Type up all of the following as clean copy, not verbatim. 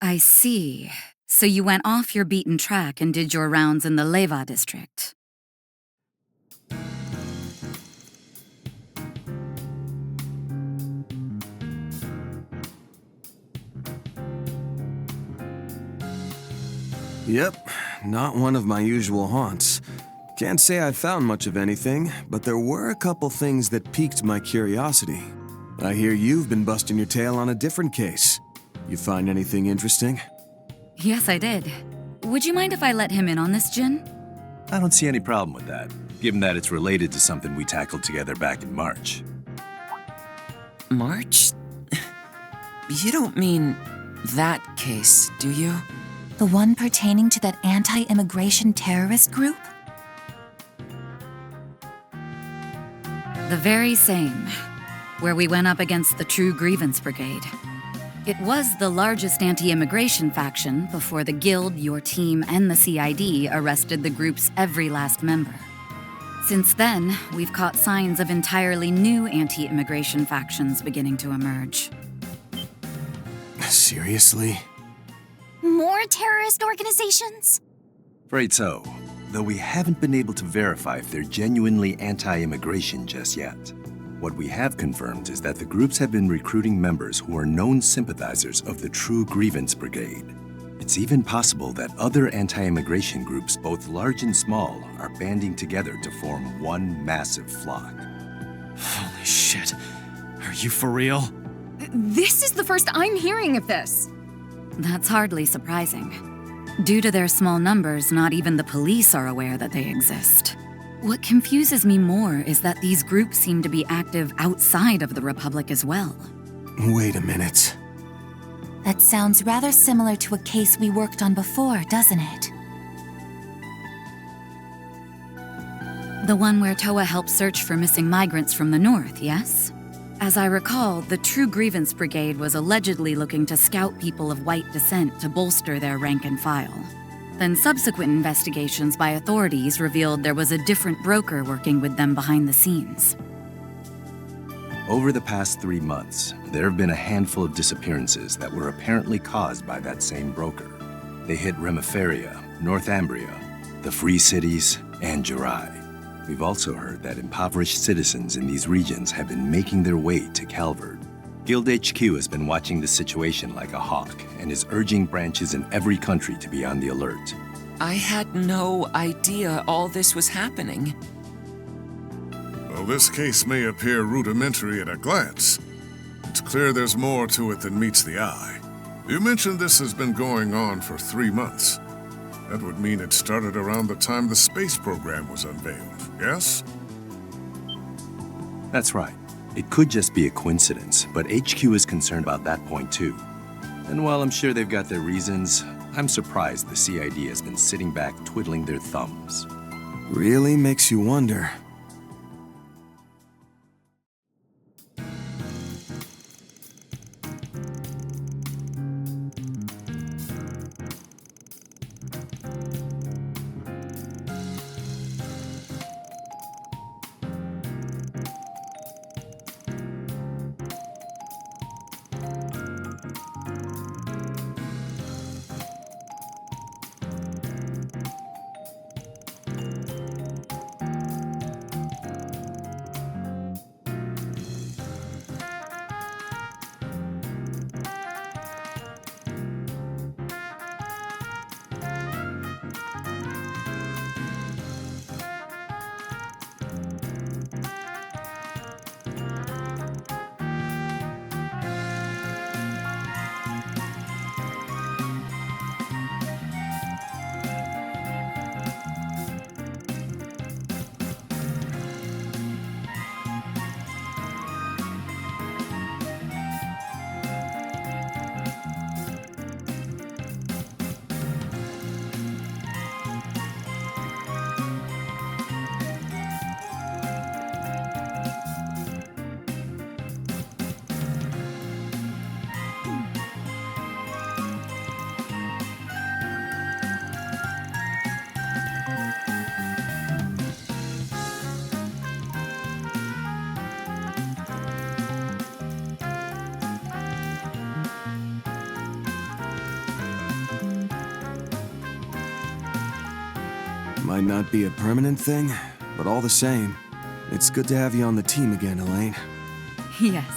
I see. So you went off your beaten track and did your rounds in the Leva district. Yep, not one of my usual haunts. Can't say I found much of anything, but there were a couple things that piqued my curiosity. I hear you've been busting your tail on a different case. You find anything interesting? Yes, I did. Would you mind if I let him in on this, Jin? I don't see any problem with that, given that it's related to something we tackled together back in March. March? You don't mean that case, do you? The one pertaining to that anti-immigration terrorist group? The very same, where we went up against the True Grievance Brigade. It was the largest anti-immigration faction before the Guild, your team, and the CID arrested the group's every last member. Since then, we've caught signs of entirely new anti-immigration factions beginning to emerge. Seriously? More terrorist organizations? Afraid so, though we haven't been able to verify if they're genuinely anti-immigration just yet. What we have confirmed is that the groups have been recruiting members who are known sympathizers of the True Grievance Brigade. It's even possible that other anti-immigration groups, both large and small, are banding together to form one massive flock. Holy shit. Are you for real? This is the first I'm hearing of this. That's hardly surprising. Due to their small numbers, not even the police are aware that they exist. What confuses me more is that these groups seem to be active outside of the Republic as well. Wait a minute. That sounds rather similar to a case we worked on before, doesn't it? The one where Toa helped search for missing migrants from the north, yes? As I recall, the True Grievance Brigade was allegedly looking to scout people of white descent to bolster their rank and file. Then subsequent investigations by authorities revealed there was a different broker working with them behind the scenes. Over the past 3 months, there have been a handful of disappearances that were apparently caused by that same broker. They hit Remiferia, Northumbria, the Free Cities, and Jirai. We've also heard that impoverished citizens in these regions have been making their way to Calvert. Guild HQ has been watching the situation like a hawk and is urging branches in every country to be on the alert. I had no idea all this was happening. Well, this case may appear rudimentary at a glance. It's clear there's more to it than meets the eye. You mentioned this has been going on for 3 months. That would mean it started around the time the space program was unveiled, yes? That's right. It could just be a coincidence, but HQ is concerned about that point too. And while I'm sure they've got their reasons, I'm surprised the CID has been sitting back twiddling their thumbs. Really makes you wonder. Might not be a permanent thing, but all the same, it's good to have you on the team again, Elaine. Yes,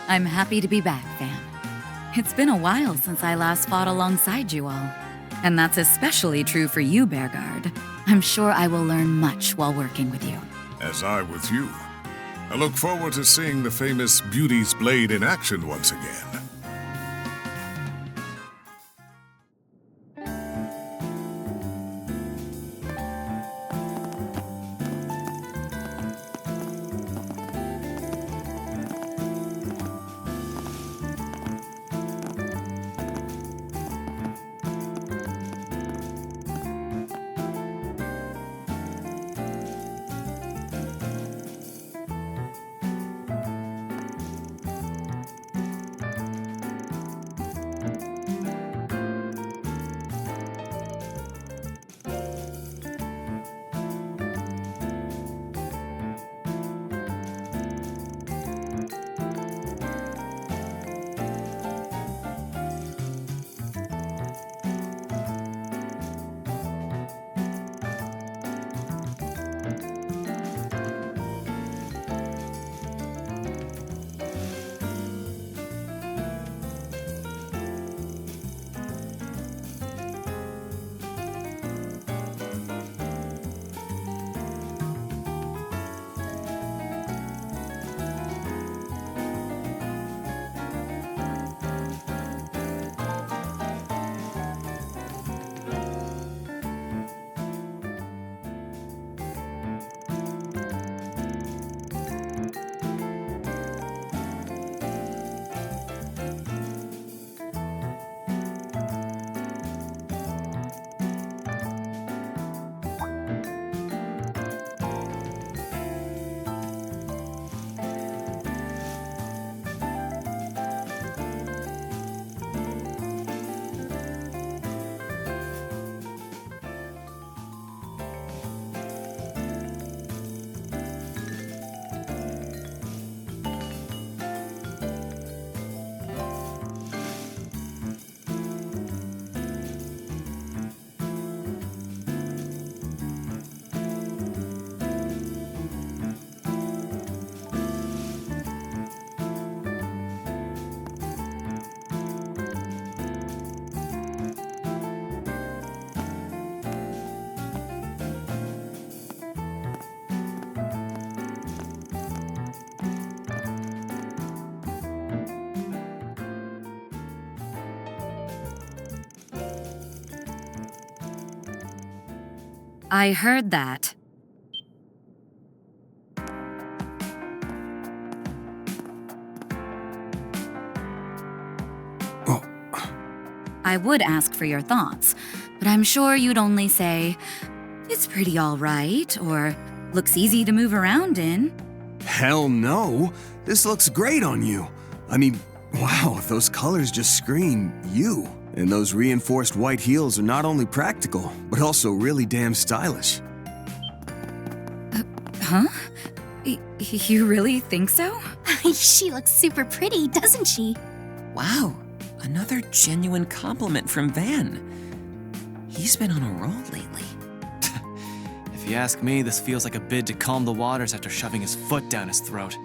I'm happy to be back, Van. It's been a while since I last fought alongside you all. And that's especially true for you, Bearguard. I'm sure I will learn much while working with you. As I with you. I look forward to seeing the famous Beauty's Blade in action once again. I heard that. Oh, I would ask for your thoughts, but I'm sure you'd only say, "It's pretty all right," or "Looks easy to move around in." hell no! This looks great on you. I mean, wow, those colors just scream you. And those reinforced white heels are not only practical, but also really damn stylish. Huh? You really think so? She looks super pretty, doesn't she? Wow, another genuine compliment from Van. He's been on a roll lately. If you ask me, this feels like a bid to calm the waters after shoving his foot down his throat.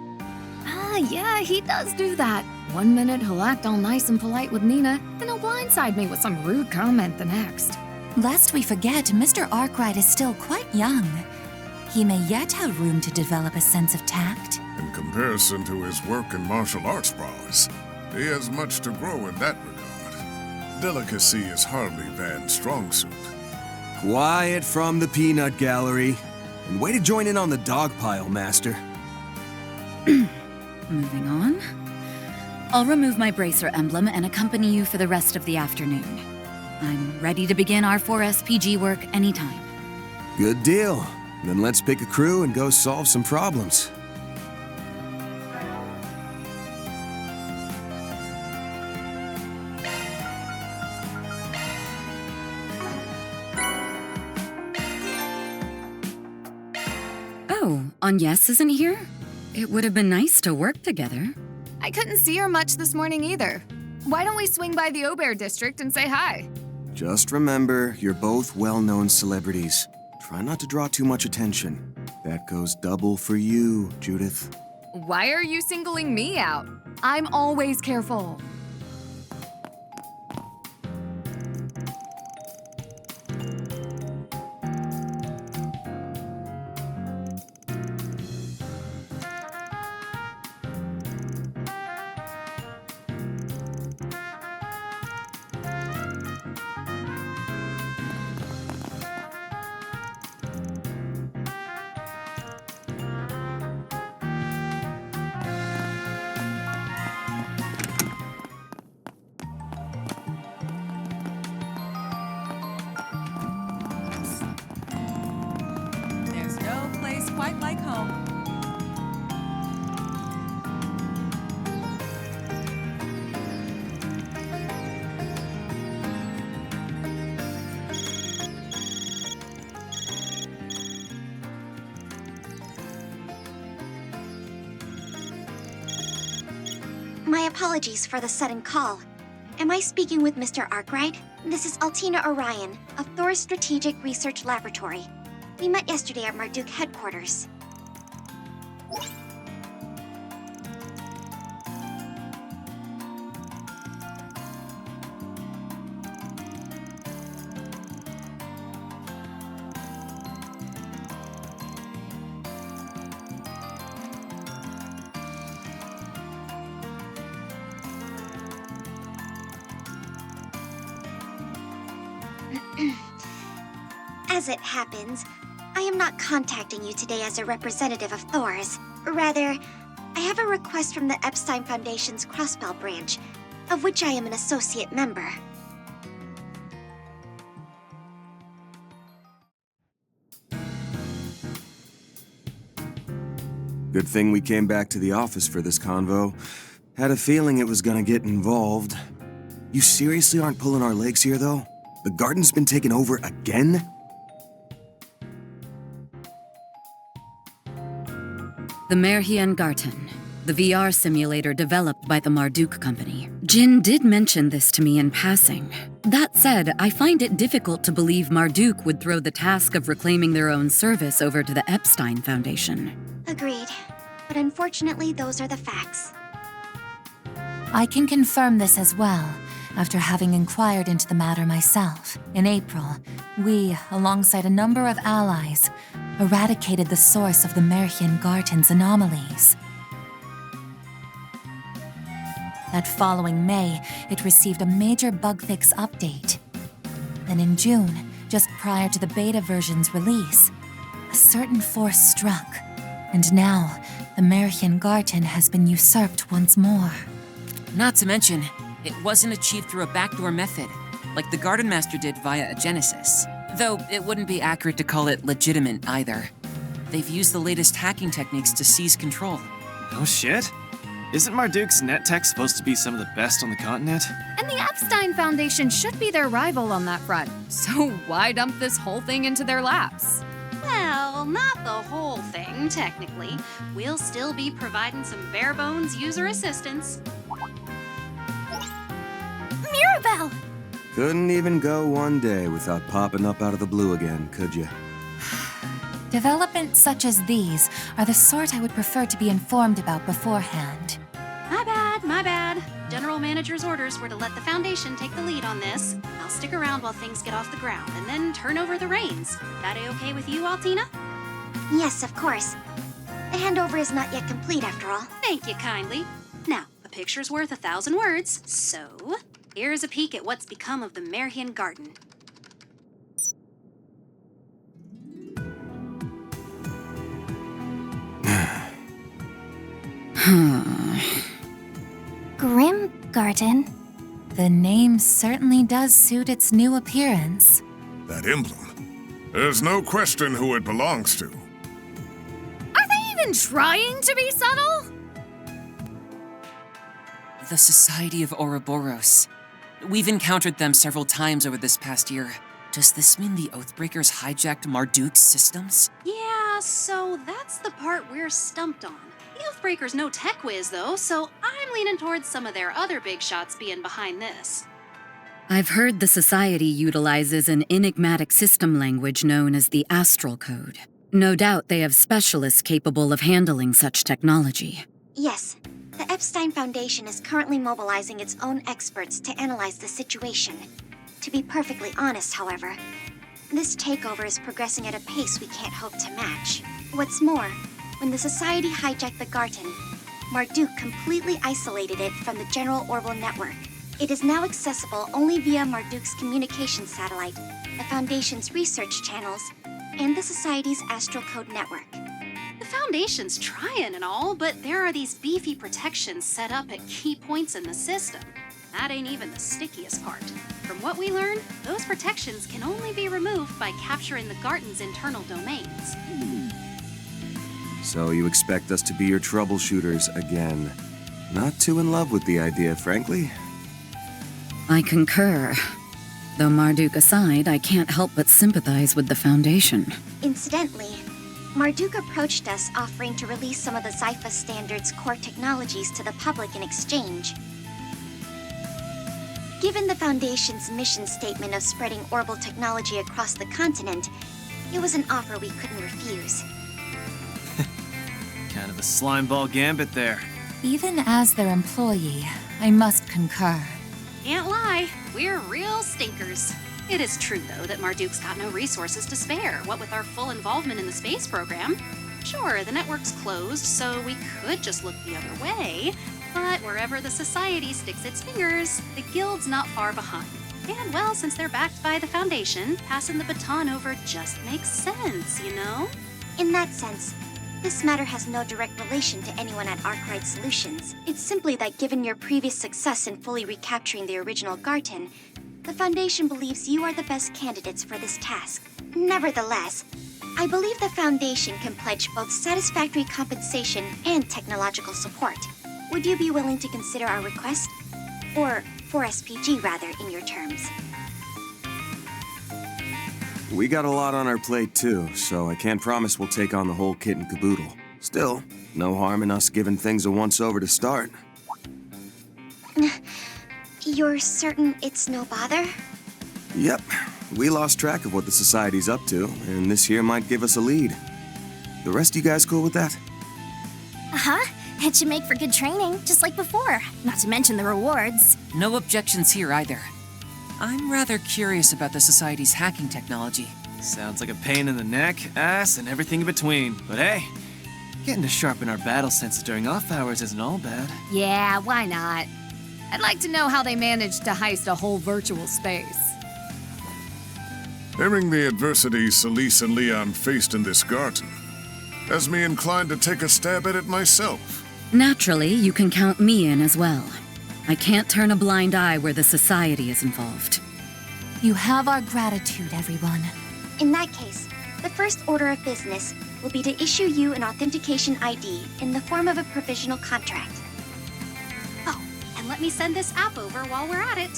Ah, yeah, he does do that. One minute he'll act all nice and polite with Nina, then he'll blindside me with some rude comment the next. Lest we forget, Mr. Arkwright is still quite young. He may yet have room to develop a sense of tact. In comparison to his work in martial arts prowess, he has much to grow in that regard. Delicacy is hardly Van's strong suit. Quiet from the peanut gallery. And way to join in on the dog pile, Master. Moving on. I'll remove my bracer emblem and accompany you for the rest of the afternoon. I'm ready to begin our 4SPG work anytime. Good deal. Then let's pick a crew and go solve some problems. Oh, Agnes isn't here? It would have been nice to work together. I couldn't see her much this morning either. Why don't we swing by the Aubert district and say hi? Just remember, you're both well-known celebrities. Try not to draw too much attention. That goes double for you, Judith. Why are you singling me out? I'm always careful. There's no place quite like home. My apologies for the sudden call. Am I speaking with Mr. Arkwright? This is Altina Orion of Thor's Strategic Research Laboratory. We met yesterday at Marduk headquarters. As it happens, I am not contacting you today as a representative of Thor's. Rather, I have a request from the Epstein Foundation's Crossbell branch, of which I am an associate member. Good thing we came back to the office for this convo. Had a feeling it was gonna get involved. You seriously aren't pulling our legs here, though? The garden's been taken over again? The Merhian Garten, the VR simulator developed by the Marduk company. Jin did mention this to me in passing. That said, I find it difficult to believe Marduk would throw the task of reclaiming their own service over to the Epstein Foundation. Agreed. But unfortunately, those are the facts. I can confirm this as well, after having inquired into the matter myself. In April, we, alongside a number of allies, eradicated the source of the Merhian Garten's anomalies. That following May, it received a major bug fix update. Then in June, just prior to the beta version's release, a certain force struck, and now the Merhian Garten has been usurped once more. Not to mention, it wasn't achieved through a backdoor method, like the Garden Master did via a Genesis. Though it wouldn't be accurate to call it legitimate either. They've used the latest hacking techniques to seize control. Oh shit? Isn't Marduk's net tech supposed to be some of the best on the continent? And the Epstein Foundation should be their rival on that front. So why dump this whole thing into their laps? Well, not the whole thing, technically. We'll still be providing some bare-bones user assistance. Mirabelle! Couldn't even go one day without popping up out of the blue again, could you? Developments such as these are the sort I would prefer to be informed about beforehand. My bad. General Manager's orders were to let the Foundation take the lead on this. I'll stick around while things get off the ground and then turn over the reins. That a-okay with you, Altina? Yes, of course. The handover is not yet complete, after all. Thank you kindly. Now, a picture's worth 1,000 words, so here's a peek at what's become of the Merhian Garden. Grim Garten? The name certainly does suit its new appearance. That emblem. There's no question who it belongs to. Are they even trying to be subtle? The Society of Ouroboros. We've encountered them several times over this past year. Does this mean the Oathbreakers hijacked Marduk's systems? Yeah, so that's the part we're stumped on. The Oathbreakers no tech whiz, though, so I'm leaning towards some of their other big shots being behind this. I've heard the Society utilizes an enigmatic system language known as the Astral Code. No doubt they have specialists capable of handling such technology. Yes. The Epstein Foundation is currently mobilizing its own experts to analyze the situation. To be perfectly honest, however, this takeover is progressing at a pace we can't hope to match. What's more, when the Society hijacked the Garten, Marduk completely isolated it from the general orbital network. It is now accessible only via Marduk's communication satellite, the Foundation's research channels, and the Society's Astral Code network. The Foundation's trying and all, but there are these beefy protections set up at key points in the system. That ain't even the stickiest part. From what we learned, those protections can only be removed by capturing the Garten's internal domains. So you expect us to be your troubleshooters again. Not too in love with the idea, frankly. I concur. Though Marduk aside, I can't help but sympathize with the Foundation. Incidentally, Marduk approached us offering to release some of the Zypha Standard's core technologies to the public in exchange. Given the Foundation's mission statement of spreading orbital technology across the continent, it was an offer we couldn't refuse. Kind of a slimeball gambit there. Even as their employee, I must concur. Can't lie, we're real stinkers. It is true, though, that Marduk's got no resources to spare, what with our full involvement in the space program. Sure, the network's closed, so we could just look the other way, but wherever the Society sticks its fingers, the Guild's not far behind. And, well, since they're backed by the Foundation, passing the baton over just makes sense, you know? In that sense, this matter has no direct relation to anyone at Arkwright Solutions. It's simply that given your previous success in fully recapturing the original Garten, the Foundation believes you are the best candidates for this task. Nevertheless, I believe the Foundation can pledge both satisfactory compensation and technological support. Would you be willing to consider our request? Or 4SPG, rather, in your terms. We got a lot on our plate, too, so I can't promise we'll take on the whole kit and caboodle. Still, no harm in us giving things a once-over to start. You're certain it's no bother? Yep. We lost track of what the Society's up to, and this here might give us a lead. The rest of you guys cool with that? Uh-huh. It should make for good training, just like before. Not to mention the rewards. No objections here either. I'm rather curious about the Society's hacking technology. Sounds like a pain in the neck, ass, and everything in between. But hey, getting to sharpen our battle senses during off hours isn't all bad. Yeah, why not? I'd like to know how they managed to heist a whole virtual space. Hearing the adversity Celise and Leon faced in this Garten has me inclined to take a stab at it myself. Naturally, you can count me in as well. I can't turn a blind eye where the Society is involved. You have our gratitude, everyone. In that case, the first order of business will be to issue you an authentication ID in the form of a provisional contract. Oh, and let me send this app over while we're at it.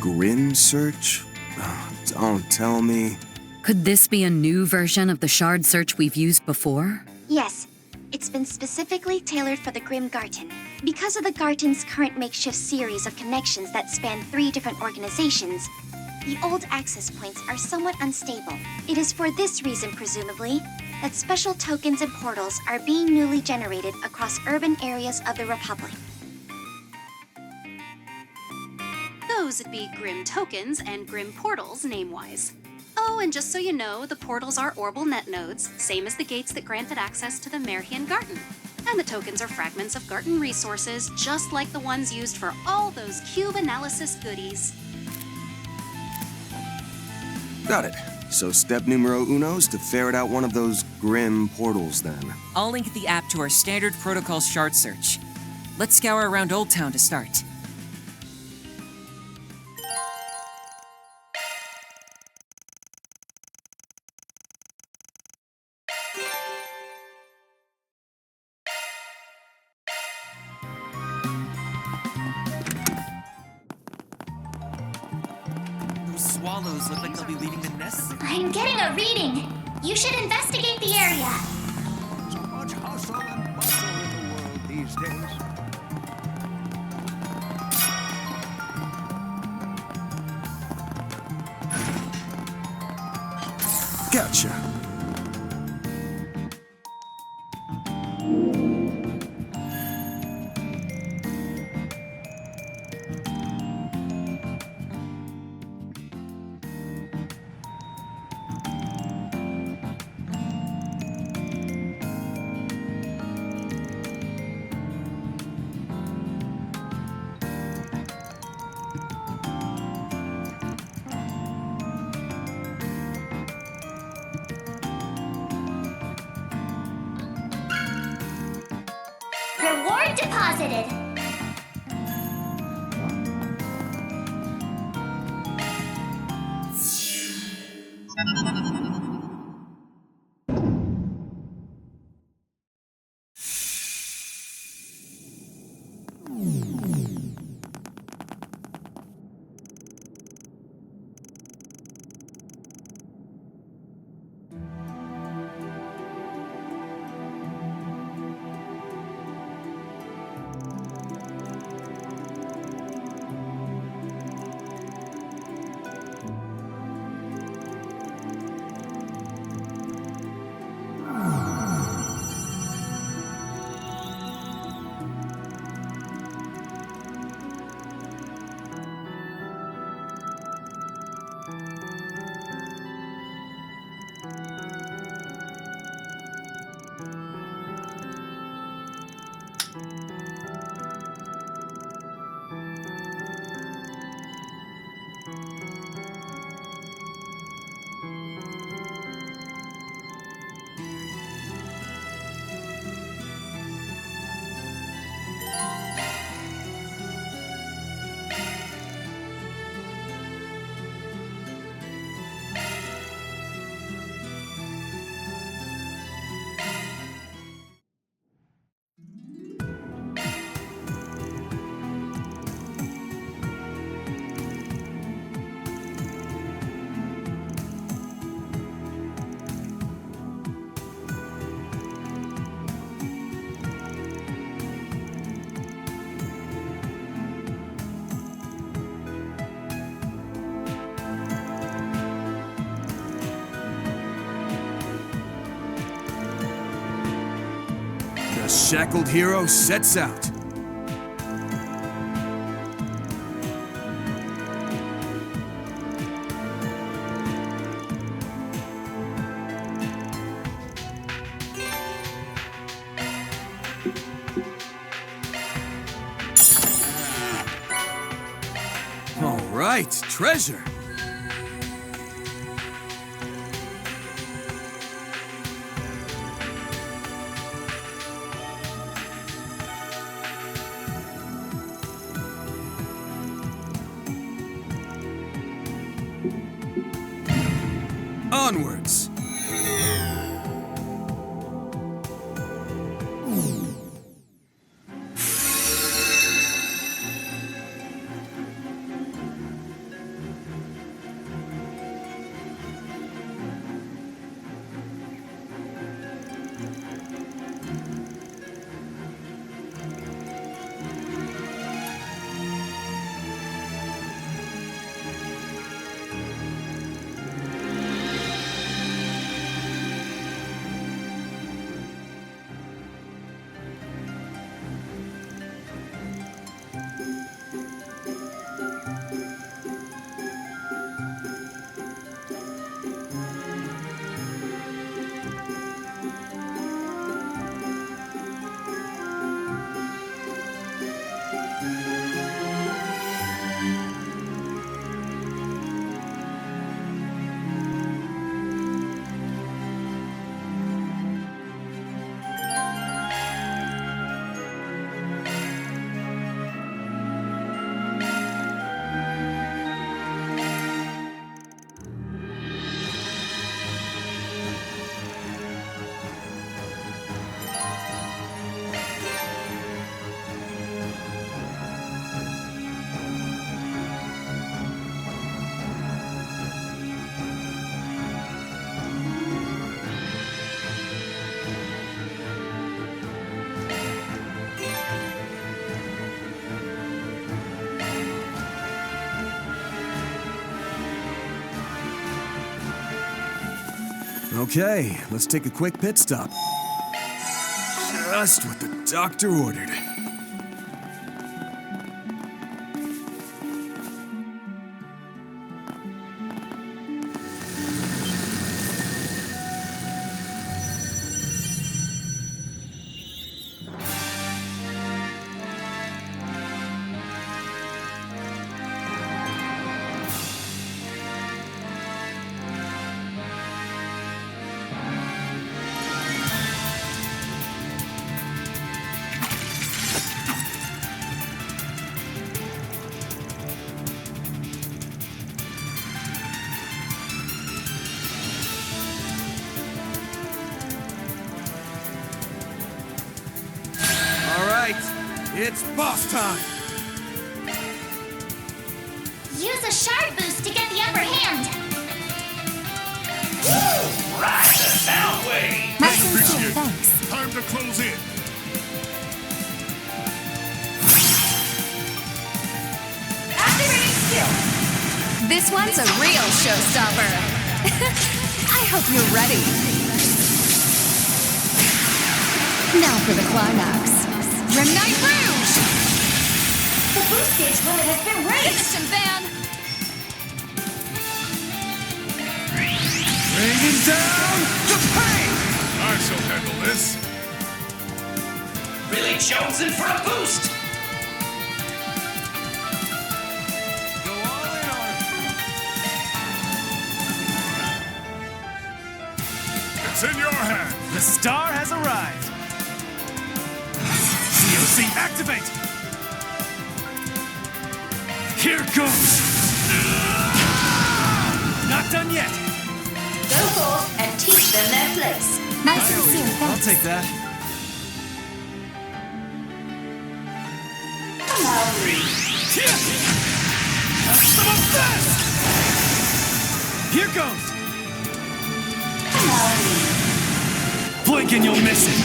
Grim search? Oh, don't tell me. Could this be a new version of the shard search we've used before? Yes, it's been specifically tailored for the Grim Garten. Because of the Garten's current makeshift series of connections that span 3 different organizations, the old access points are somewhat unstable. It is for this reason, presumably, that special tokens and portals are being newly generated across urban areas of the Republic. Those would be Grim tokens and Grim portals, name-wise. Oh, and just so you know, the portals are orbital net nodes, same as the gates that granted access to the Merhian Garten. And the tokens are fragments of Garten resources, just like the ones used for all those cube analysis goodies. Got it. So step numero uno's to ferret out one of those Grim portals, then. I'll link the app to our standard protocol shard search. Let's scour around Old Town to start. Swallows look like they'll be leaving the nest. I'm getting a reading. You should investigate the area. Gotcha. Reward deposited. The shackled hero sets out. All right, treasure. Onwards. Okay, let's take a quick pit stop. Just what the doctor ordered. It's boss time! Use a shard boost to get the upper hand. Woo! Rock the sound wave! My sincere thanks. Time to close in. Activating skill. This one's a real showstopper. I hope you're ready. Now for the climax. Remnight Rouge! The boost gauge limit has been raised. Finish him, Van! Bringing down the pain! I shall handle this. Really chosen for a boost! Go all in on it. It's in your hand. The star has arrived. COC activate! Here goes! Not done yet! Go forth and teach them their place. My sincere thanks. I'll take that. Have some of this! Here goes! Blink and you'll miss it!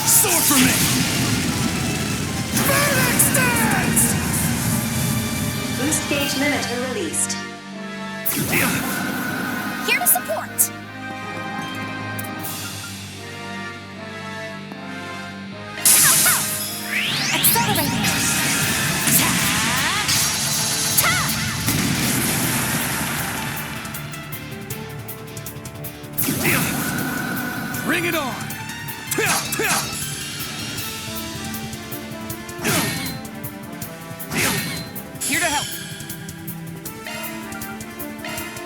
Sword for me! Phoenix dance! Boost gauge limiter released. Here to support. Accelerating. Bring it on! Here to help!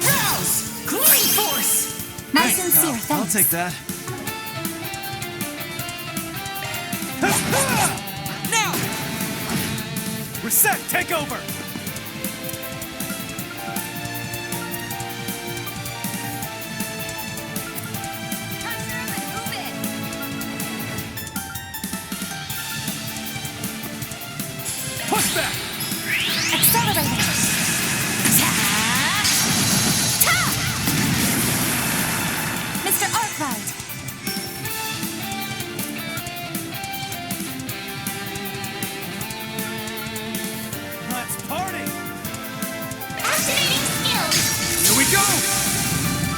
Rouse! Clean force! My sincere thanks. I'll take that. Now! We're set! Take over! Push back! Accelerating. Mr. Arkwright. Let's party! Activating skills. Here we go!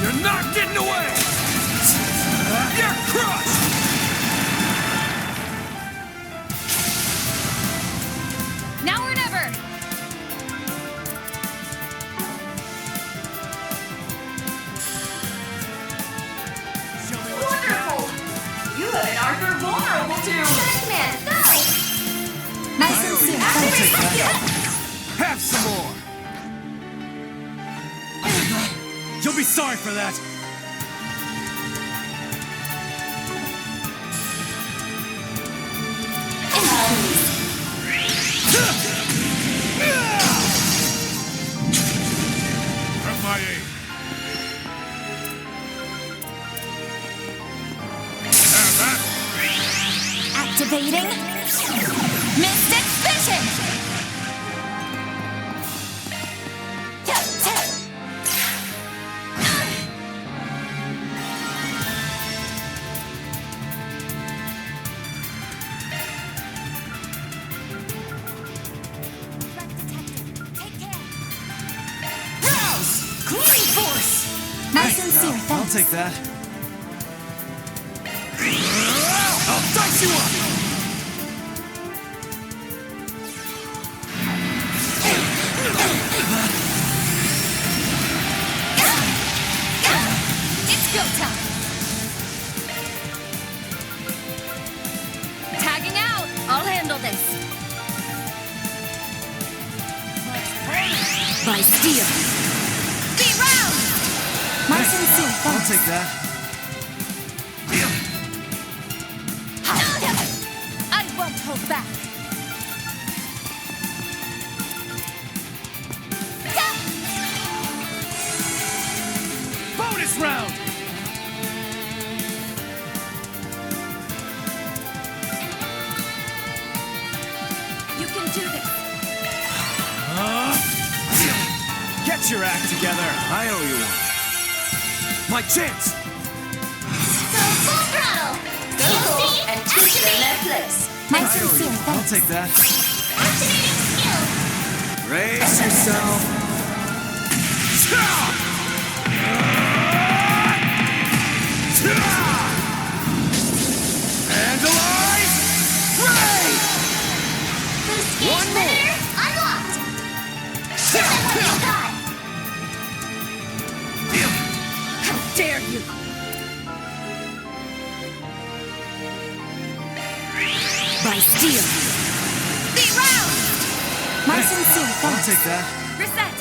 You're not getting away! You're crushed! Now or never! Wonderful! You have an Arthur vulnerable to. Command, go. My sincere thanks. Take that. Have some more! You'll be sorry for that! Have my aid. Have that. Activating. Mystic Vision. Rouse! Clean take that. I'll dice you up! It's go time! Tagging out! I'll handle this. By steel. Be round! My sincere I'll thanks. take that. I won't hold back. Bonus round! You can do this. Get your act together. I owe you one. My chance! So full throttle. Go full and teach them their place. My I owe sincere you. I'll thanks. take that. Activating skill. Brace yourself. Vandalize! Ray! Boost gauge One more. limiter unlocked. Show them what you got. How dare you! By steel. Be round! My sincere I'll thanks. take that. Reset!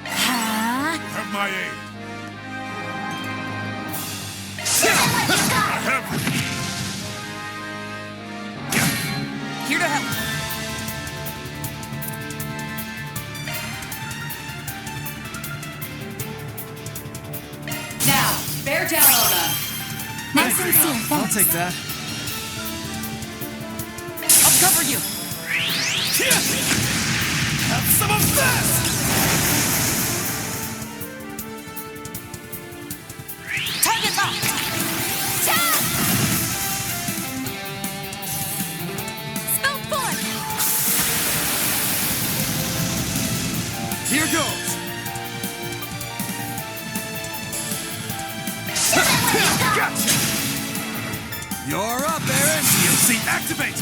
Huh? Have my aid. Show them what you got. Here to help. Now, bear down on them. My sincere I'll thanks. take that. I'll cover you. Have some of this! Target locked. Spell forth! Here goes! Gotcha! You're up, Aaron! DLC activate!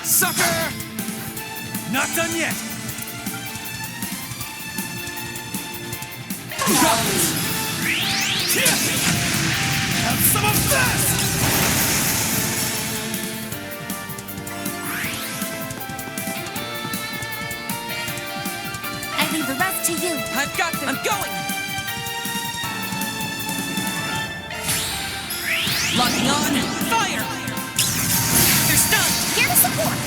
Sucker! Not done yet! Got this! Have some of this! I leave the rest to you. I've got them. I'm going. Locking on. Fire! They're stunned. Here to support.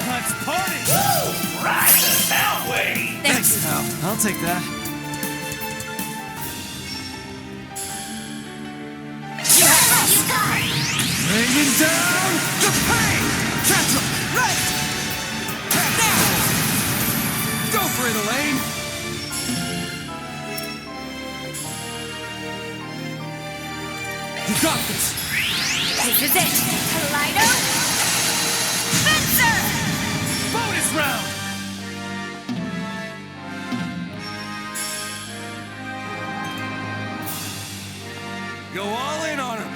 Let's party! Ride the sound wave. Thanks, pal. I'll take that. Show them what you got. Bringing down the pain! Catch him! Right! Now! Go for it, Elaine! You got this! This is it! Kaleido! Spencer! Bonus round! Go all in on him!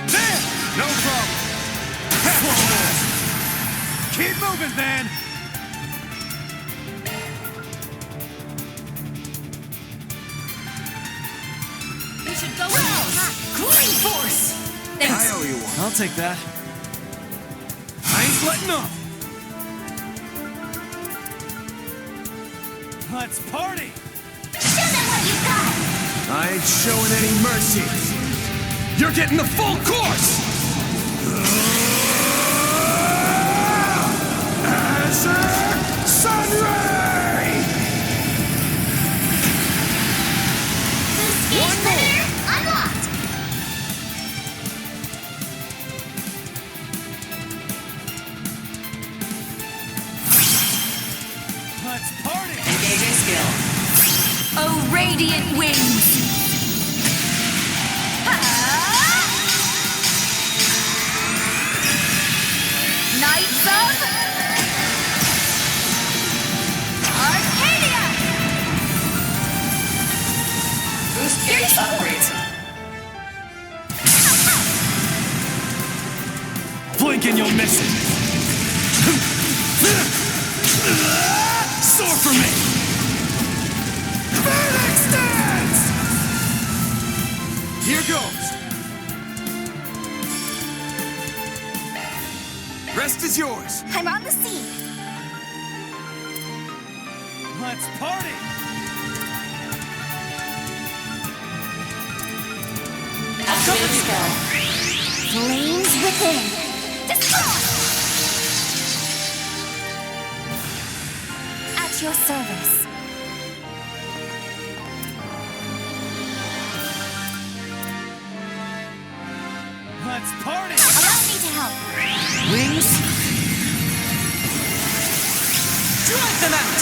There! No problem! Keep moving, man! We should go round! Cooling force. I owe you one. I'll take that. I ain't letting up! Let's party! Show them what you got. I ain't showing any mercy. You're getting the full course! Azure Sunray! Boost gauge limiter unlocked. Let's party! Engaging skill. Oh, radiant wings! Ha! thinking you'll miss it. Soar for me! Phoenix Dance! Here goes! Rest is yours! I'm on the scene. Let's party! Up to you go. Flames within. Destroy! At your service. Let's party! Allow me to help. Wings? Drive them out!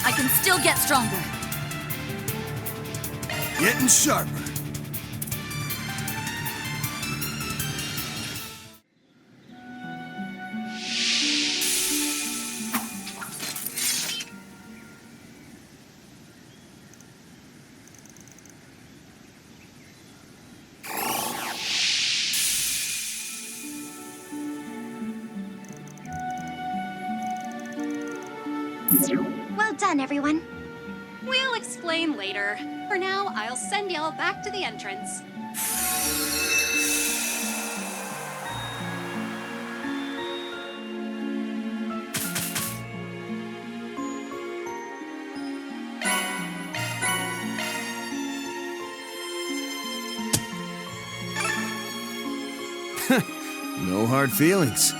I can still get stronger. Getting sharper. Well done, everyone. We'll explain later. For now, I'll send y'all back to the entrance. No hard feelings.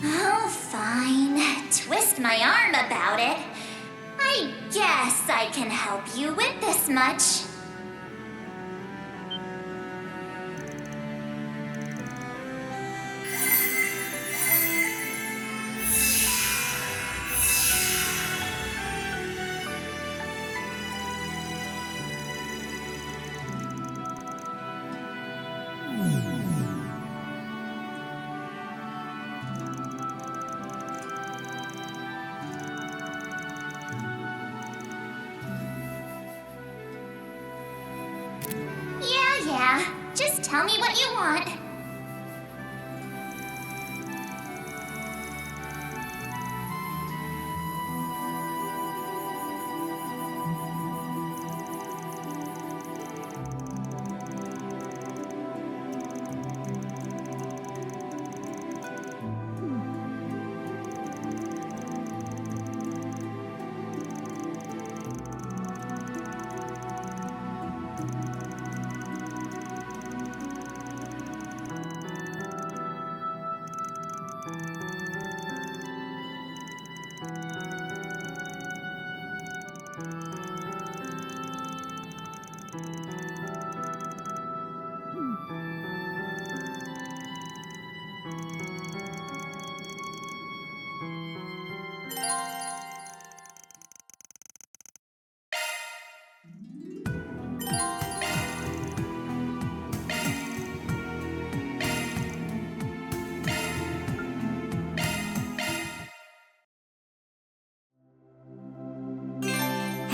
Oh, fine. Twist my arm about it. I guess I can help you with this much. Yeah. Just tell me what you want.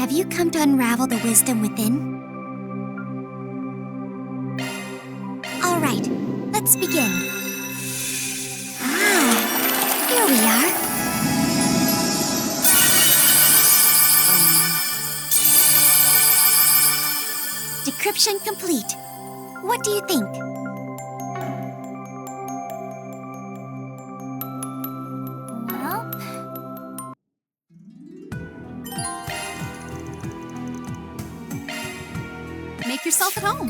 Have you come to unravel the wisdom within? All right, let's begin. Here we are. Decryption complete. What do you think? Well, Make yourself at home.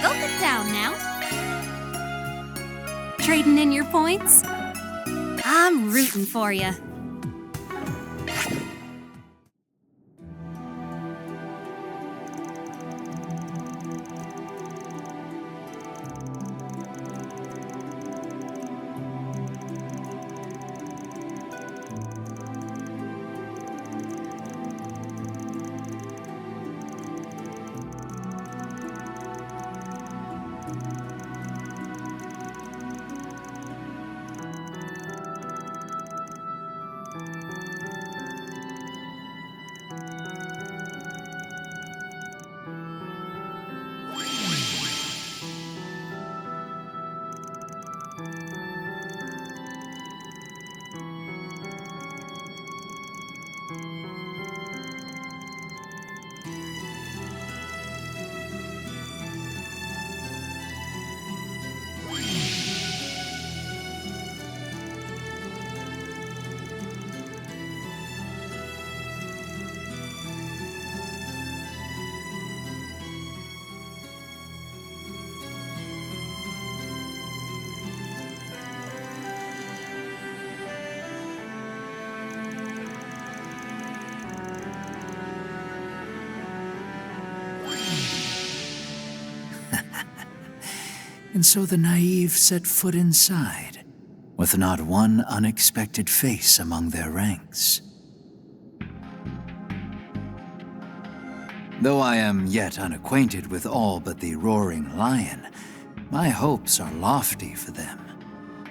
Go get down now. Trading in your points? I'm rooting for you. And so the naive set foot inside, with not one unexpected face among their ranks. Though I am yet unacquainted with all but the roaring lion, my hopes are lofty for them,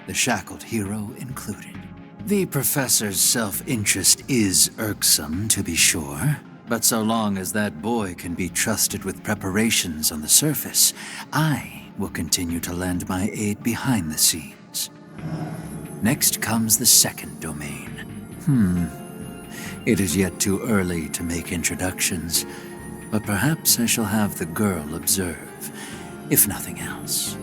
the shackled hero included. The professor's self-interest is irksome, to be sure, but so long as that boy can be trusted with preparations on the surface, I will continue to lend my aid behind the scenes. Next comes the second domain. It is yet too early to make introductions, but perhaps I shall have the girl observe, if nothing else.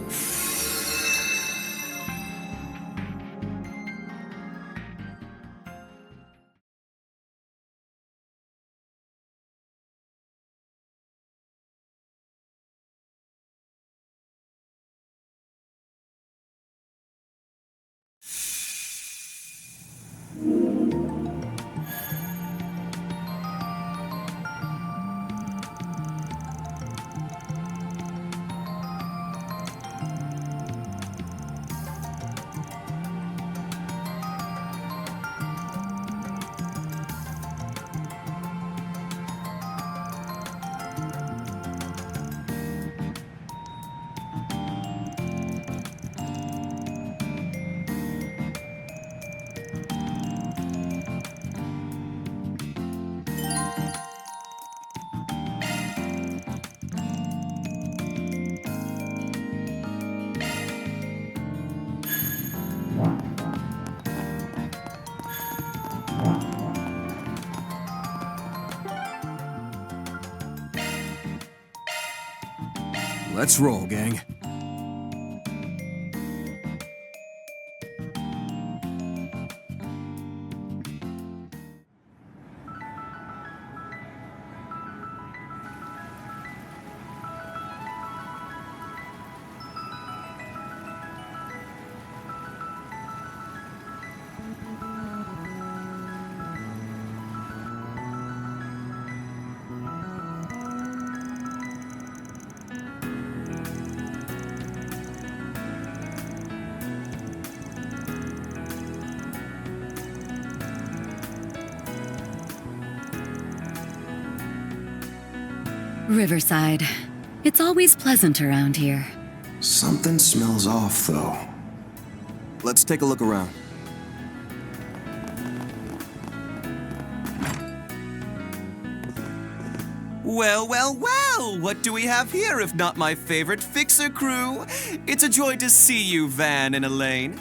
Let's roll, gang. Riverside. It's always pleasant around here. Something smells off, though. Let's take a look around. Well, well, well! What do we have here if not my favorite Fixer crew? It's a joy to see you, Van and Elaine.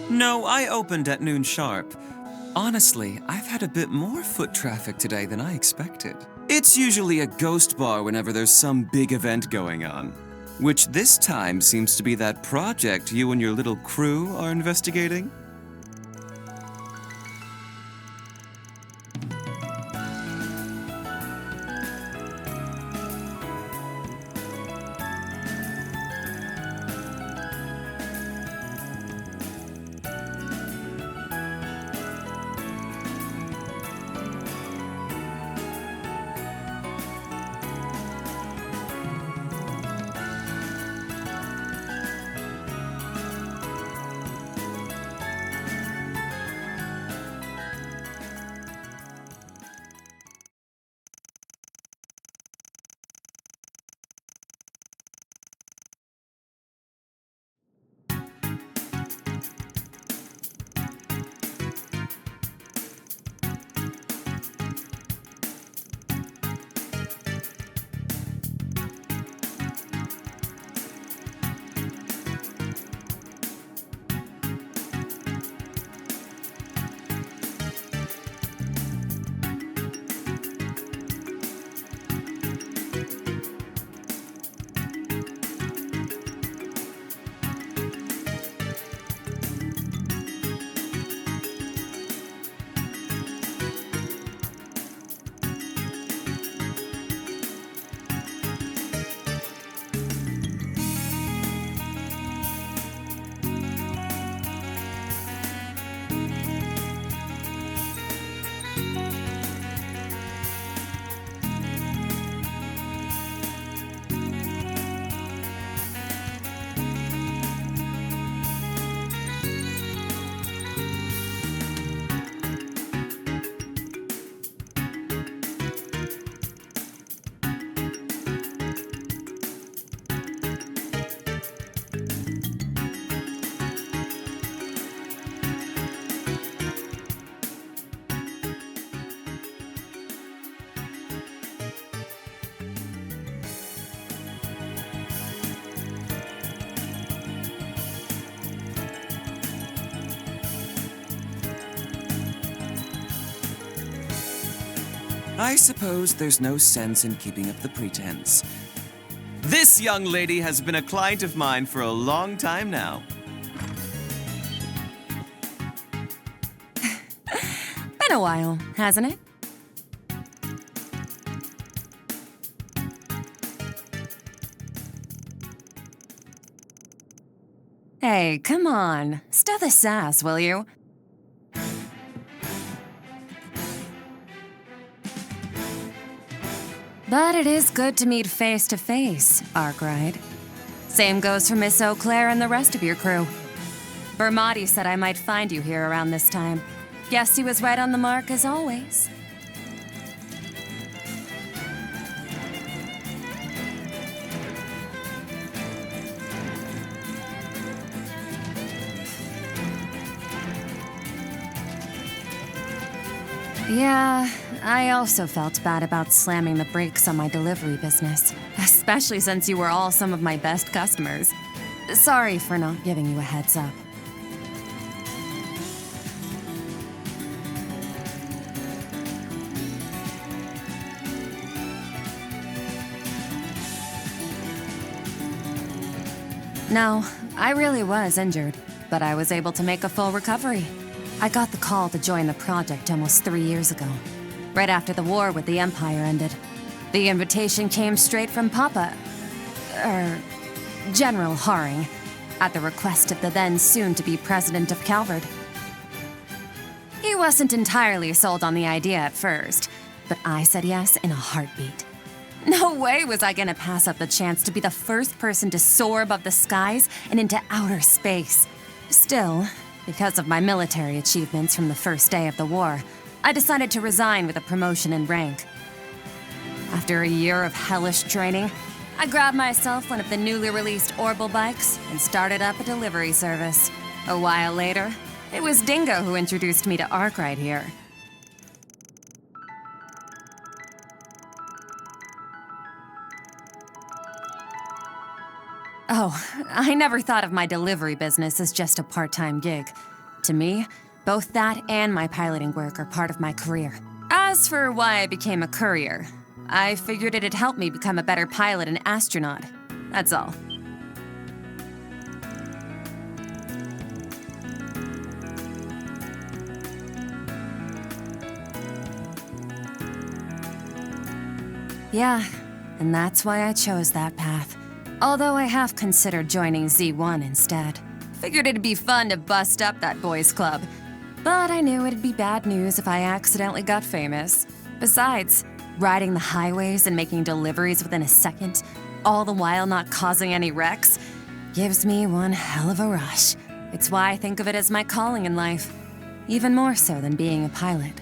No, I opened at noon sharp. Honestly, I've had a bit more foot traffic today than I expected. It's usually a ghost bar whenever there's some big event going on, which this time seems to be that project you and your little crew are investigating. I suppose there's no sense in keeping up the pretense. This young lady has been a client of mine for a long time now. Been a while, hasn't it? Hey, come on. Stow the sass, will you? But it is good to meet face to face, Arkwright. Same goes for Miss Eau Claire and the rest of your crew. Bermati said I might find you here around this time. Guess he was right on the mark as always. Yeah, I also felt bad about slamming the brakes on my delivery business, especially since you were all some of my best customers. Sorry for not giving you a heads up. No, I really was injured, but I was able to make a full recovery. I got the call to join the project almost 3 years ago, right after the war with the Empire ended. The invitation came straight from Papa, General Haring, at the request of the then soon-to-be president of Calvard. He wasn't entirely sold on the idea at first, but I said yes in a heartbeat. No way was I gonna pass up the chance to be the first person to soar above the skies and into outer space. Still, because of my military achievements from the first day of the war, I decided to resign with a promotion in rank. After a year of hellish training, I grabbed myself one of the newly released Orbital bikes and started up a delivery service. A while later, it was Dingo who introduced me to Arkwright here. Oh, I never thought of my delivery business as just a part-time gig. To me, both that and my piloting work are part of my career. As for why I became a courier, I figured it'd help me become a better pilot and astronaut. That's all. Yeah, and that's why I chose that path. Although I have considered joining Z1 instead. Figured it'd be fun to bust up that boys' club. But I knew it'd be bad news if I accidentally got famous. Besides, riding the highways and making deliveries within a second, all the while not causing any wrecks, gives me one hell of a rush. It's why I think of it as my calling in life. Even more so than being a pilot.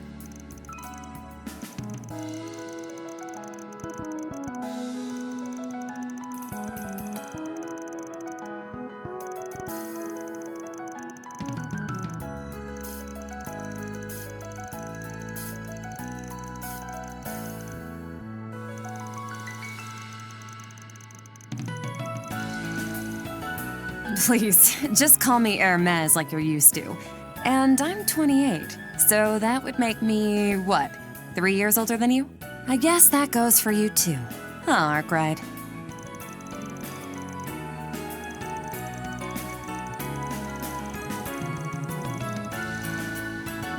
Please, just call me Hermes like you're used to. And I'm 28, so that would make me, what, 3 years older than you? I guess that goes for you too. Huh, Arkwright?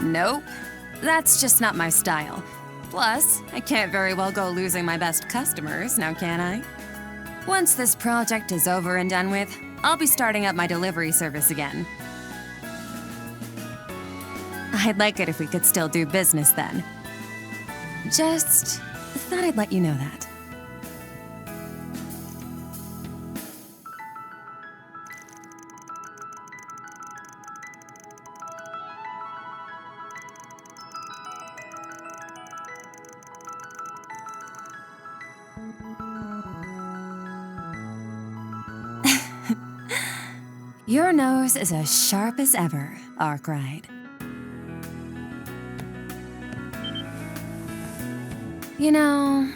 Nope, that's just not my style. Plus, I can't very well go losing my best customers, now can I? Once this project is over and done with, I'll be starting up my delivery service again. I'd like it if we could still do business then. Just thought I'd let you know that. Your nose is as sharp as ever, Arkwright. You know,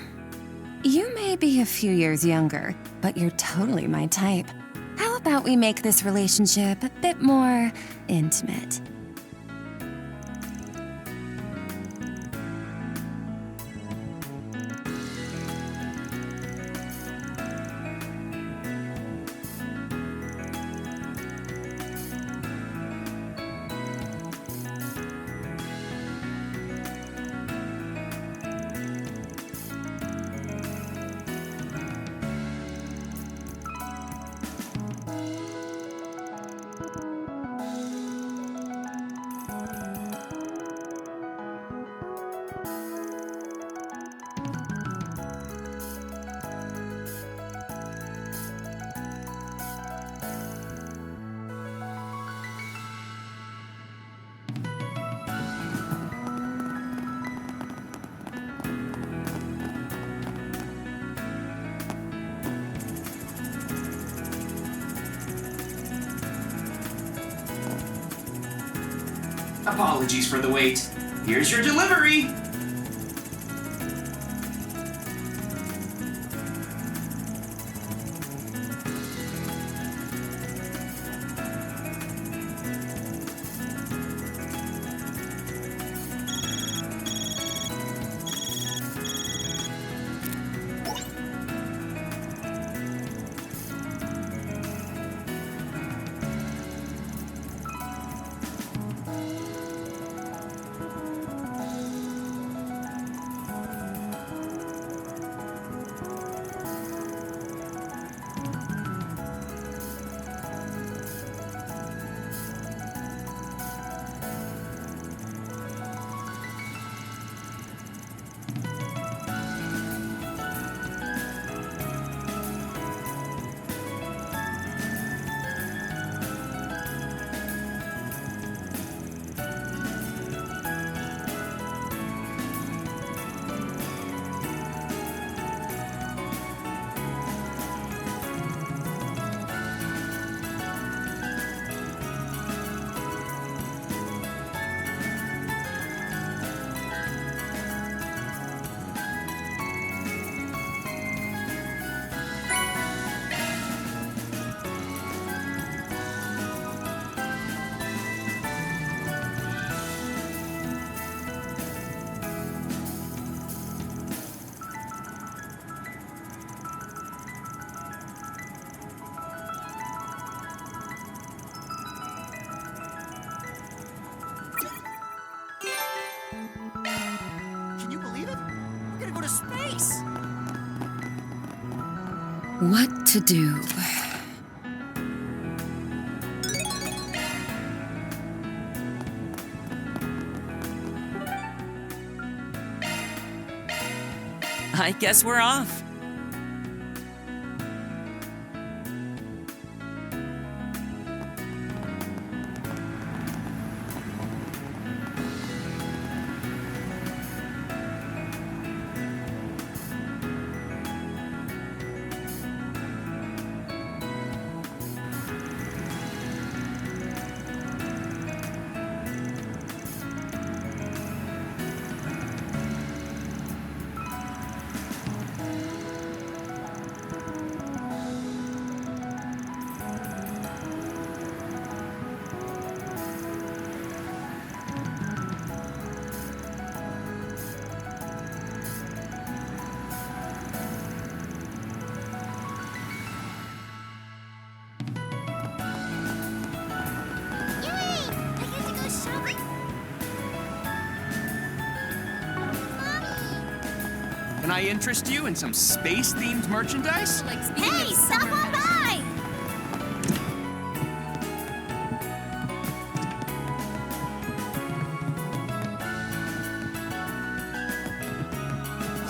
you may be a few years younger, but you're totally my type. How about we make this relationship a bit more intimate? Apologies for the wait. Here's your delivery! What to do? I guess we're off. Can I interest you in some space-themed merchandise? Hey, stop on by!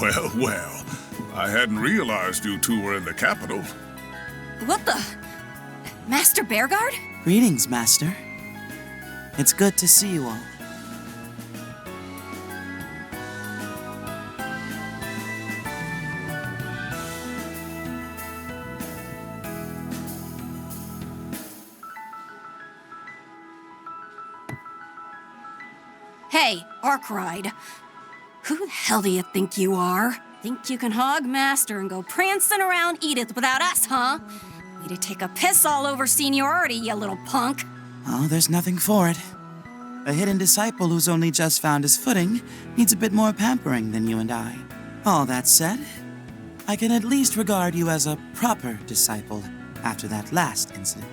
Well, well. I hadn't realized you two were in the capital. What the? Master Bearguard? Greetings, Master. It's good to see you all. Hey, Arkwright. Who the hell do you think you are? Think you can hog Master and go prancing around Edith without us, huh? Way to take a piss all over seniority, you little punk. Oh, there's nothing for it. A hidden disciple who's only just found his footing needs a bit more pampering than you and I. All that said, I can at least regard you as a proper disciple after that last incident.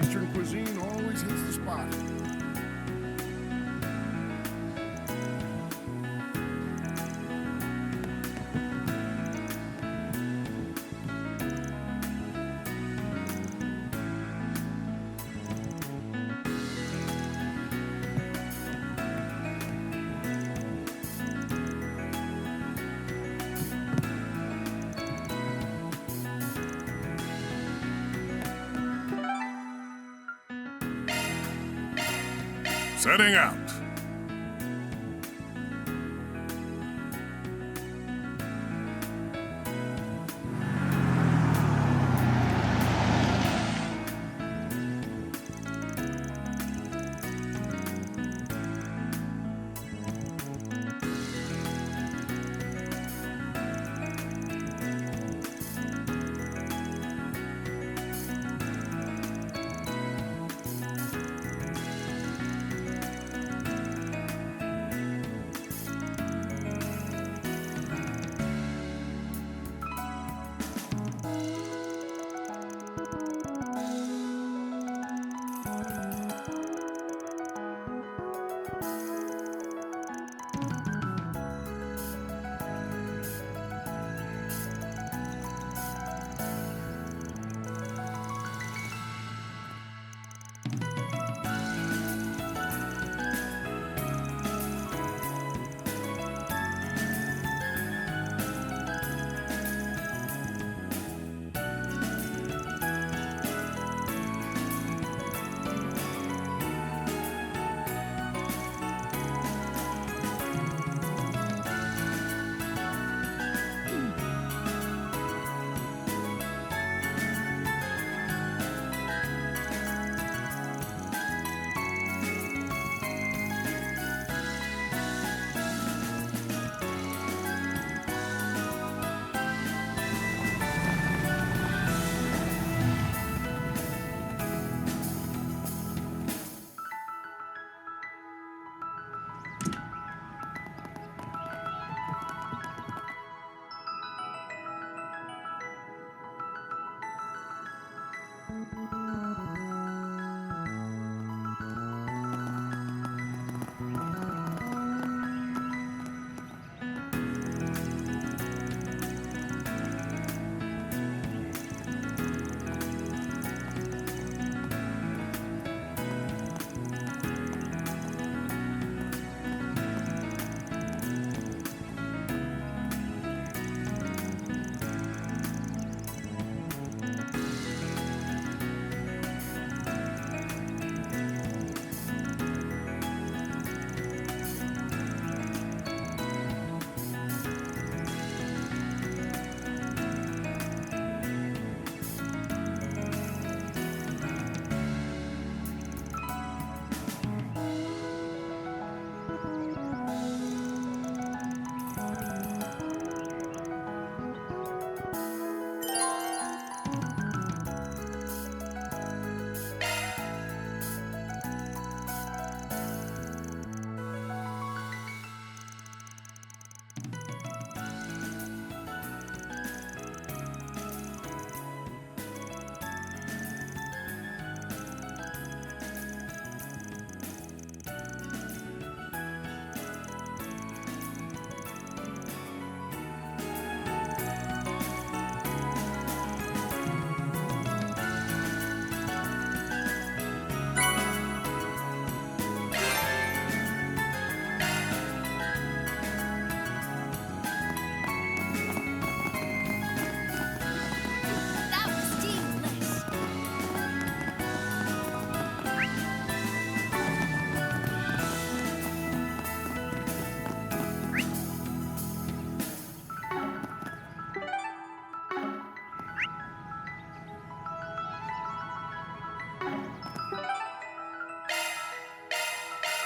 Eastern cuisine always hits the spot. Setting out.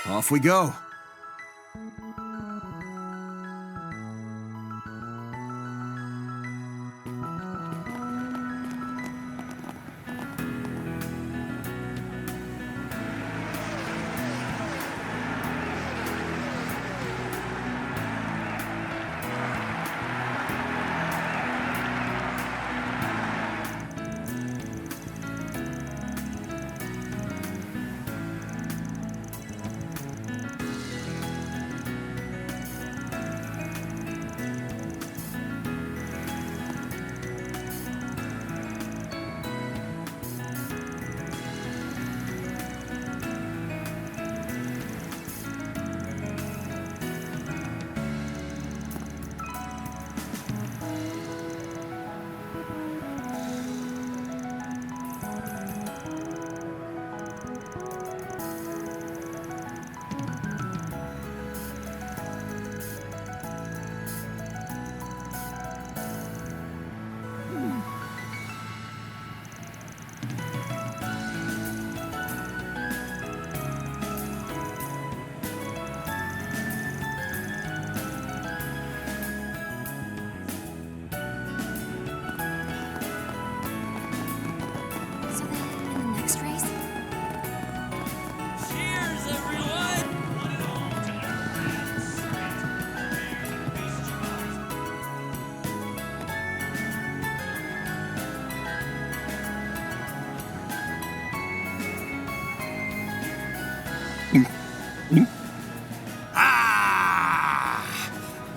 Off we go.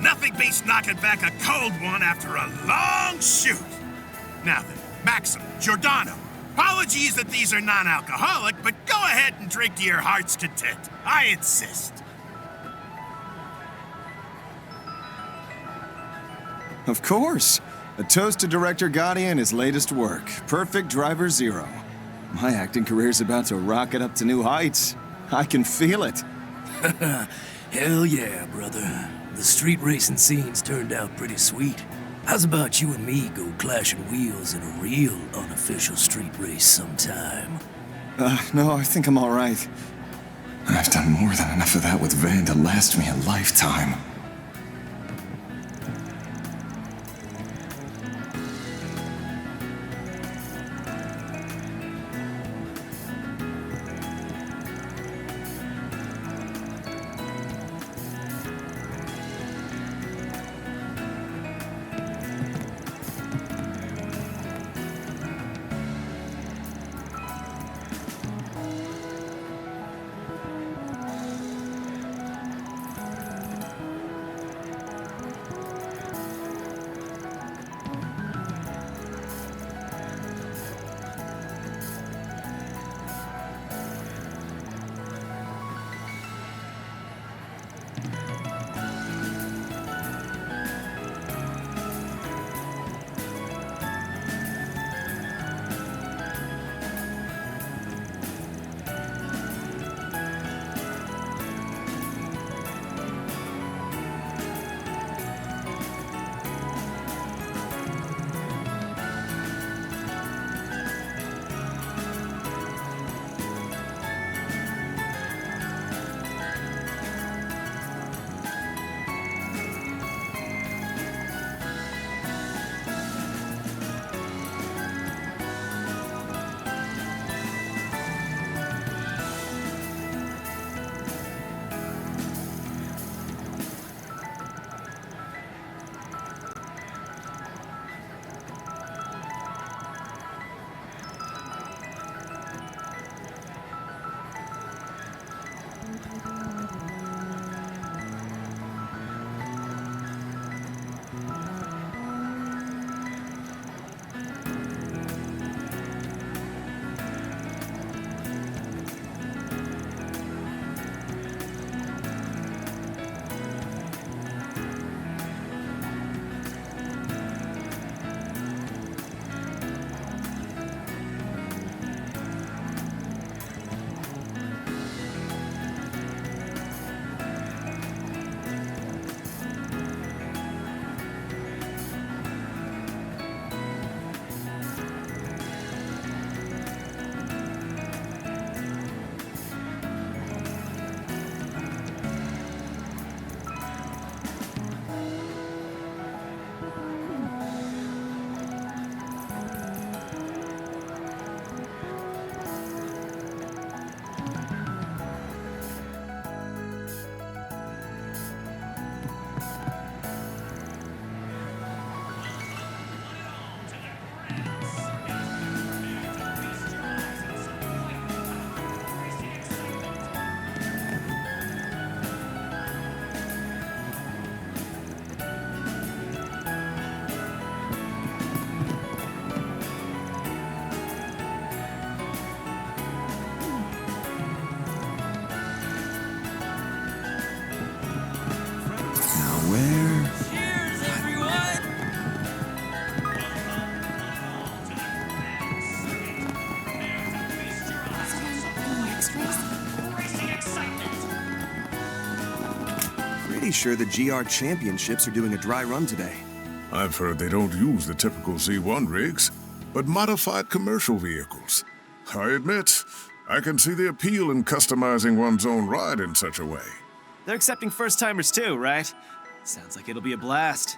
Nothing beats knocking back a cold one after a long shoot. Now then, Maxim, Giordano, apologies that these are non-alcoholic, but go ahead and drink to your heart's content. I insist. Of course. A toast to director Gotti and his latest work, Perfect Driver Zero. My acting career's about to rocket up to new heights. I can feel it. Hell yeah, brother. The street racing scenes turned out pretty sweet. How's about you and me go clashing wheels in a real unofficial street race sometime? No, I think I'm all right. I've done more than enough of that with Van to last me a lifetime. Pretty sure the GR Championships are doing a dry run today. I've heard they don't use the typical Z1 rigs, but modified commercial vehicles. I admit, I can see the appeal in customizing one's own ride in such a way. They're accepting first-timers too, right? Sounds like it'll be a blast.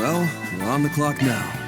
Well, we're on the clock now.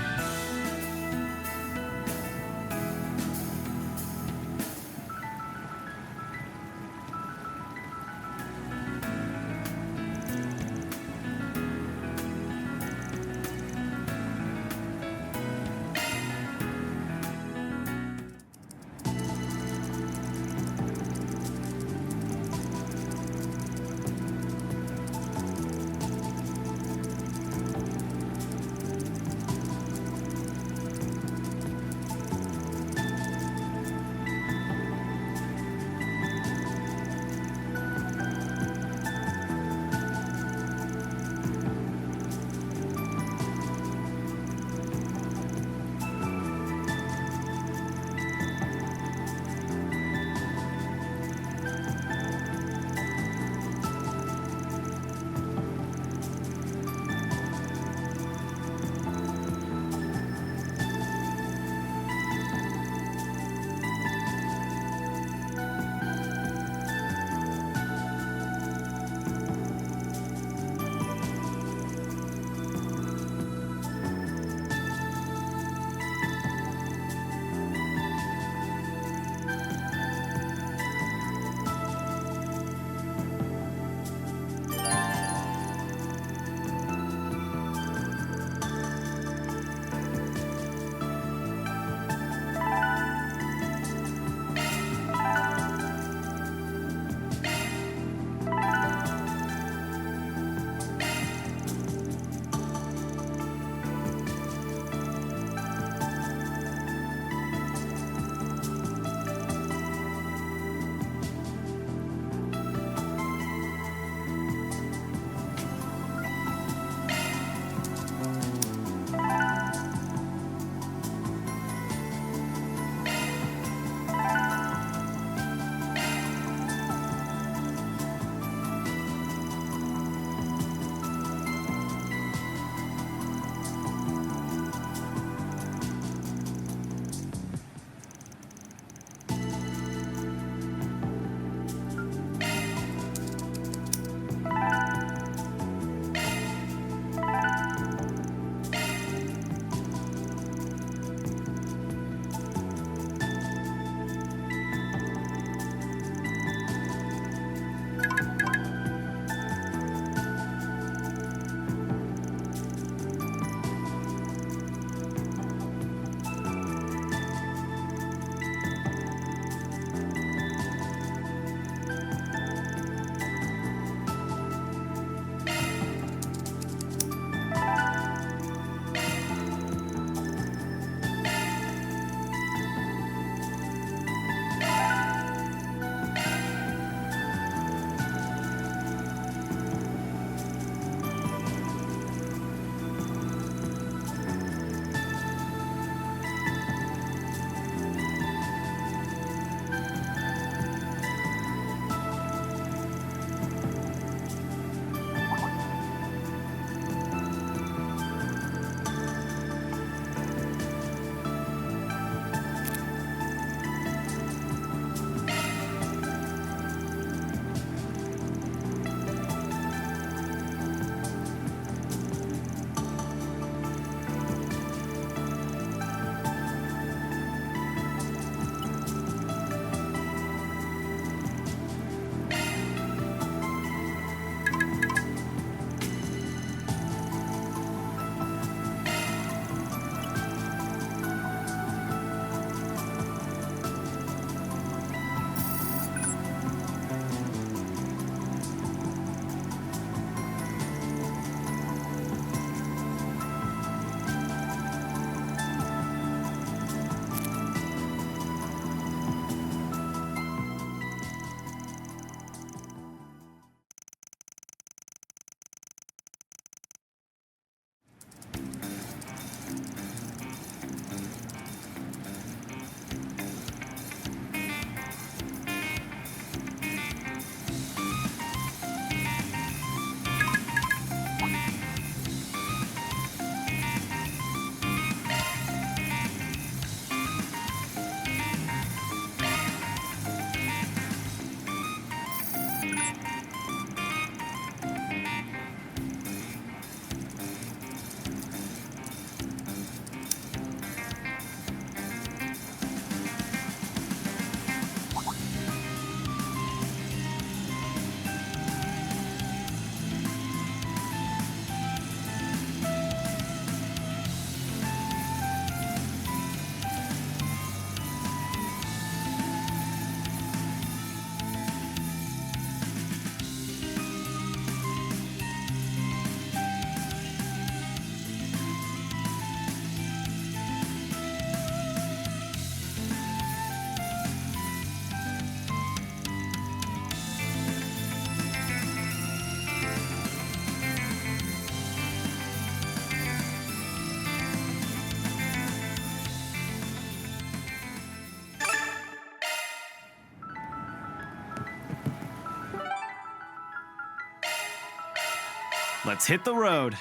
Let's hit the road.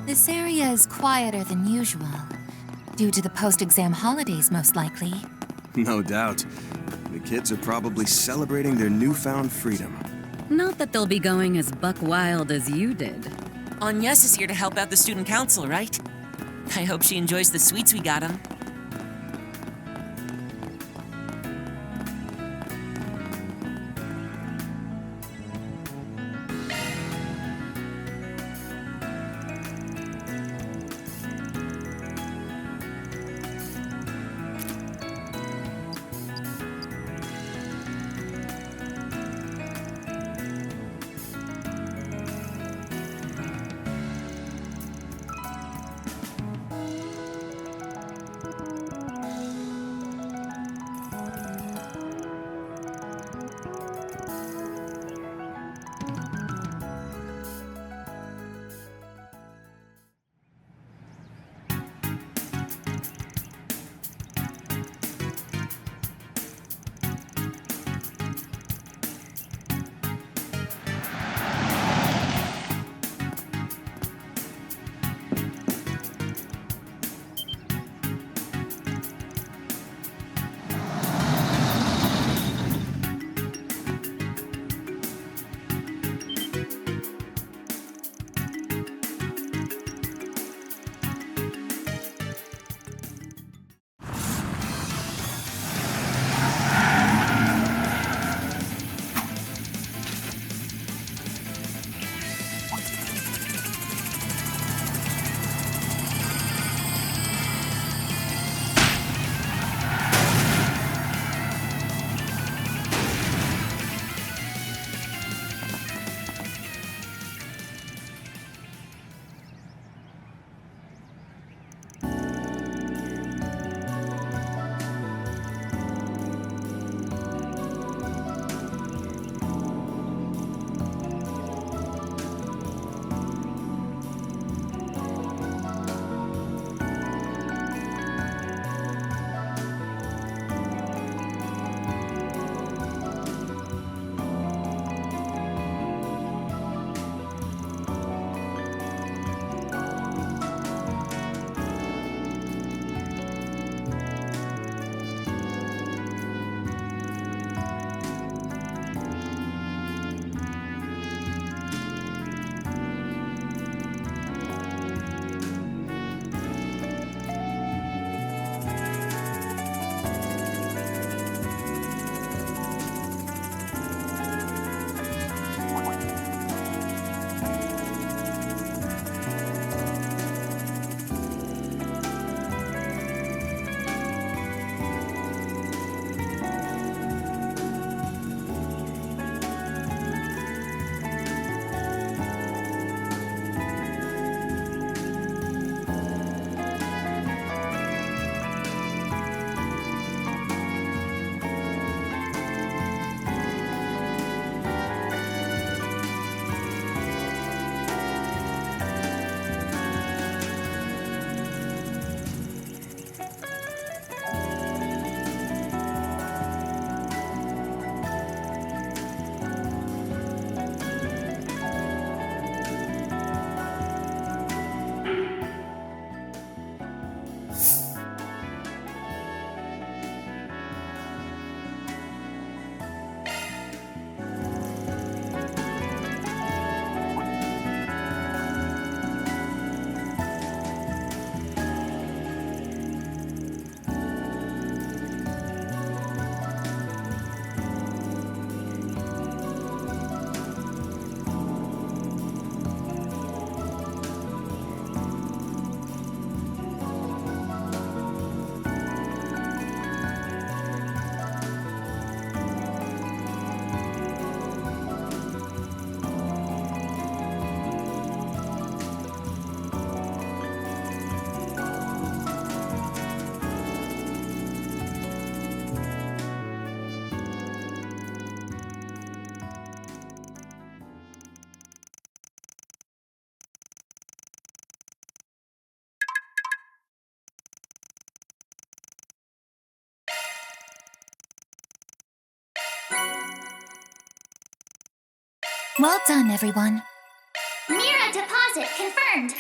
This area is quieter than usual. Due to the post-exam holidays, most likely. No doubt. The kids are probably celebrating their newfound freedom. Not that they'll be going as buck wild as you did. Agnes is here to help out the student council, right? I hope she enjoys the sweets we got him. Well done, everyone. Mira deposit confirmed.